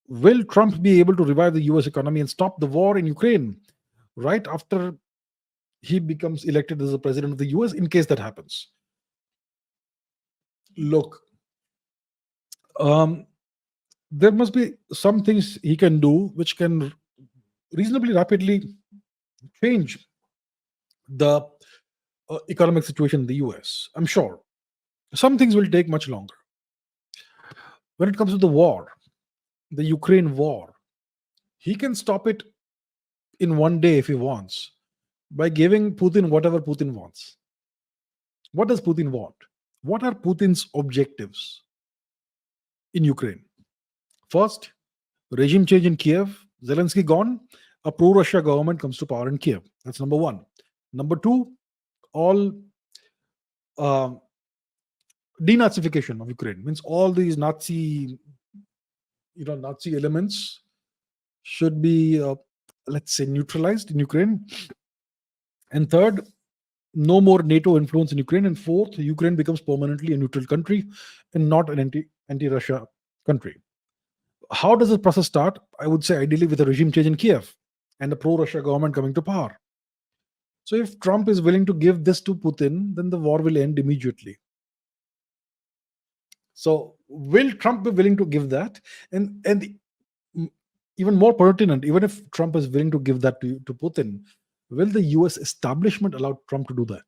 Will Trump be able to revive the US economy and stop the war in Ukraine right after he becomes elected as the president of the US, in case that happens? Look, um, there must be some things he can do which can reasonably rapidly change the economic situation in the US. I'm sure some things will take much longer. When it comes to the war, the Ukraine war, he can stop it in one day if he wants by giving Putin whatever Putin wants. What does Putin want? What are Putin's objectives in Ukraine? First, regime change in Kiev, Zelensky gone, a pro Russia government comes to power in Kiev. That's number one. Number two, all uh, denazification of Ukraine means all these Nazi elements should be, let's say, neutralized in Ukraine. And third, no more NATO influence in Ukraine. And fourth, Ukraine becomes permanently a neutral country and not an anti-Russia country. How does this process start? I would say ideally with a regime change in Kiev and a pro-Russia government coming to power. So if Trump is willing to give this to Putin, then the war will end immediately. So will Trump be willing to give that? And even more pertinent, even if Trump is willing to give that to Putin, will the US establishment allow Trump to do that?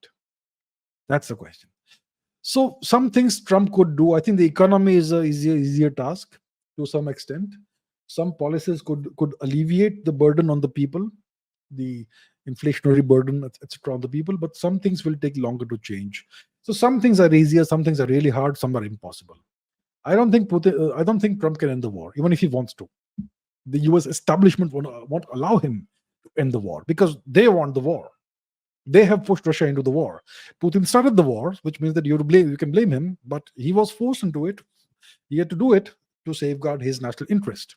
That's the question. So some things Trump could do. I think the economy is a easier task to some extent. Some policies could alleviate the burden on the people, the inflationary burden, etc., on the people. But some things will take longer to change. So some things are easier, some things are really hard, some are impossible. I don't think Trump can end the war, even if he wants to. The US establishment won't allow him to end the war because they want the war. They have pushed Russia into the war. Putin started the war, which means that you can blame him, but he was forced into it. He had to do it to safeguard his national interest.